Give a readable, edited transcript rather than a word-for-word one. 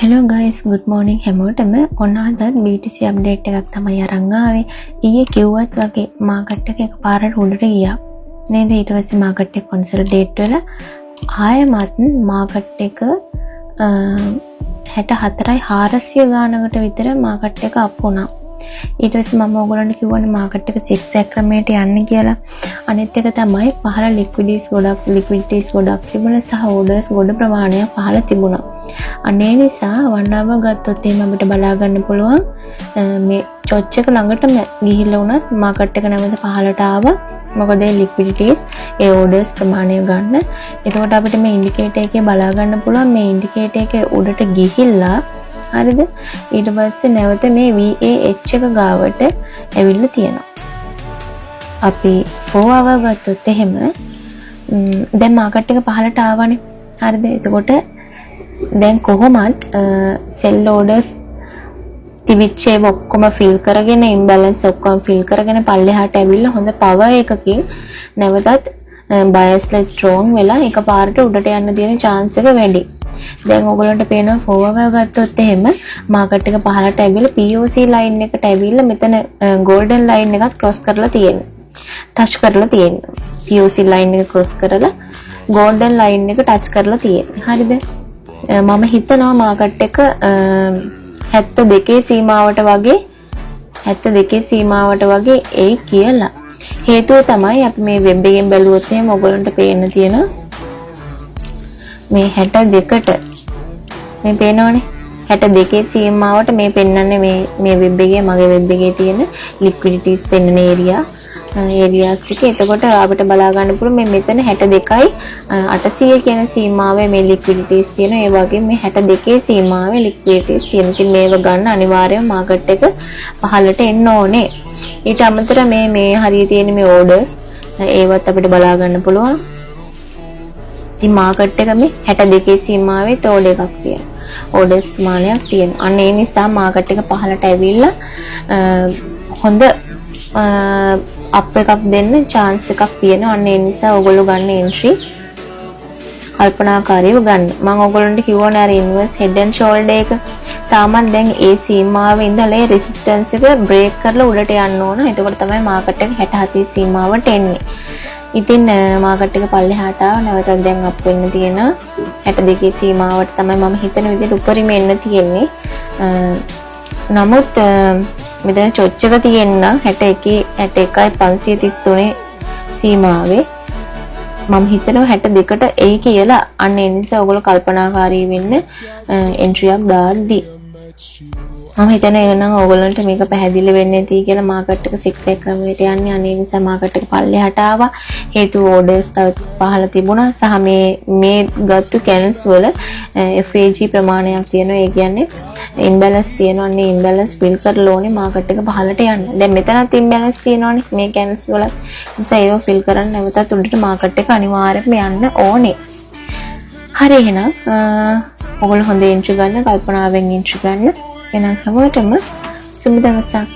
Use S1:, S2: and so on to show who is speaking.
S1: Hello guys, good morning හැමෝටම. ඔන්න අද BTC update එකක් තමයි අරන් ආවේ. ඊයේ කිව්වත් වගේ මාකට් එක එකපාරට උඩට ගියා. නේද? ඊට පස්සේ මාකට් එක consolidate වෙලා ආයෙමත් මාකට් එක 64,400 ගානකට විතර මාකට් එක අප් වුණා. ඊට පස්සේ මම ඔයගොල්ලන්ට කිව්වනේ මාකට් එක 6 ක්‍රමයට යන්න කියලා. අනිත් එක තමයි පහළ liquidities ගොඩක් තිබුණා සහ orders ගොඩ ප්‍රමාණයක් පහළ තිබුණා. අනේ නිසා වන්නාව ගත්තොත් එහෙම අපිට බලා ගන්න පුළුවන් මේ චොච් එක ළඟටම ගිහිල්ලා වුණත් මාකට් එක නැවත පහළට ආවා. මොකද ඒ liquidities ඒ orders ප්‍රමාණය ගන්න. එතකොට අපිට මේ ඉන්ඩිකේටර් එකේ බලා ගන්න පුළුවන් මේ ඉන්ඩිකේටර් එකේ උඩට ගිහිල්ලා හරිද? ඊට පස්සේ නැවත මේ VAH එක ගාවට ඇවිල්ලා තියෙනවා. අපි 4 hour ගත්තොත් එහෙම දැන් මාකට් එක පහළට ආවනේ. හරිද? එතකොට දැන් කොහොමත් sell orders තිබිච්ච ඒවා ඔක්කොම fill කරගෙන imbalance ඔක්කොම fill කරගෙන පල්ලෙහාට ඇවිල්ලා හොඳ power එකකින් නැවතත් biasලා strong වෙලා එකපාරට උඩට යන්න තියෙන chance එක වැඩි. දැන් ඔයගොල්ලන්ට පේනවා 4 hour ගත්තොත් එහෙම මාකට් එක පහළට ඇවිල්ලා POC line එකට ඇවිල්ලා මෙතන golden line එකත් cross කරලා තියෙනවා. touch කරලා තියෙනවා. POC line එක cross කරලා golden line එක touch කරලා තියෙනවා. හරිද? මම හිතනවා මාකට් එක 72 සීමාවට වගේ එයි කියලා. හේතුව තමයි අපි මේ වෙබ් එකෙන් බැලුවොත් එහෙම ඔයගොල්ලන්ට පේන්න තියෙන මේ 62ට මේ පේනවනේ 62 සීමාවට මේ පෙන්වන්නේ මේ වෙබ් එකේ මගේ වෙබ් එකේ තියෙන liquidities පෙන්වන areas ටික. එතකොට අපිට බලා ගන්න පුළුවන් මේ මෙතන 62යි 800 කියන සීමාවේ මේ liquidities තියෙන. ඒ වගේම මේ 62 සීමාවේ liquidities තියෙන. ඉතින් මේව ගන්න අනිවාර්යයෙන්ම මාකට් එක පහළට එන්න ඕනේ. ඊට අමතරව මේ හරිය තියෙන මේ orders ඒවත් අපිට බලා ගන්න පුළුවන්. ඉතින් මාකට් එක මේ 62 සීමාවේ තෝඩ එකක් තියෙනවා. orders ප්‍රමාණයක් තියෙනවා. අන්න ඒ නිසා මාකට් එක පහළට ඇවිල්ලා හොඳ අප් එකක් දෙන්න chance එකක් තියෙනවා. අන්න ඒ නිසා ඔයගොල්ලෝ ගන්න entry කල්පනාකාරීව ගන්න. මම ඔයගොල්ලන්ට කිව්වනේ අර inverse head and shoulder එක තාමත් දැන් ඒ සීමාවේ ඉඳලා resistance එක break කරලා උඩට යන්න ඕන. එතකොට තමයි මාකට් එක 67 සීමාවට එන්නේ. ඉතින් මාකට් එක පල්ලෙහාට ආව නැවතත් දැන් අප් වෙන්න තියෙන 62 සීමාවට තමයි මම හිතන විදිහට උඩරිම එන්න තියෙන්නේ. නමුත් මෙතන චොච් එක තියෙන්න 61.533 සීමාවේ මම හිතනවා 62ට එයි කියලා. අන්න ඒ නිසා ඔයගොල්ලෝ කල්පනාකාරී වෙන්න එන්ට්‍රි එකක් දාද්දී මම හිතනවා එහෙනම් ඔයගොල්ලන්ට මේක පැහැදිලි වෙන්නේ නැති කියලා මාකට් එක 6 ක්‍රමයට යන්නේ. අනේ නිසා මාකට් එක පල්ලෙහාට ආවා. හේතුව orders තව පහළ තිබුණා සහ මේ ගත්තු candles වල FAG ප්‍රමාණයක් තියෙනවා. ඒ කියන්නේ imbalance තියෙනවා. අනේ imbalance fill කරලා ඕනේ මාකට් එක පහළට යන්න. දැන් මෙතනත් imbalance තියෙනවානේ මේ candles වල. නිසා ඒව fill කරන්න නැවතත් උඩට මාකට් එක අනිවාර්යයෙන්ම යන්න ඕනේ. හරි එහෙනම් ඔයගොල්ලෝ හොඳ entry ගන්න කල්පනාවෙන් entry ගන්න. එහෙනම් හැමෝටම සුබ දවසක්.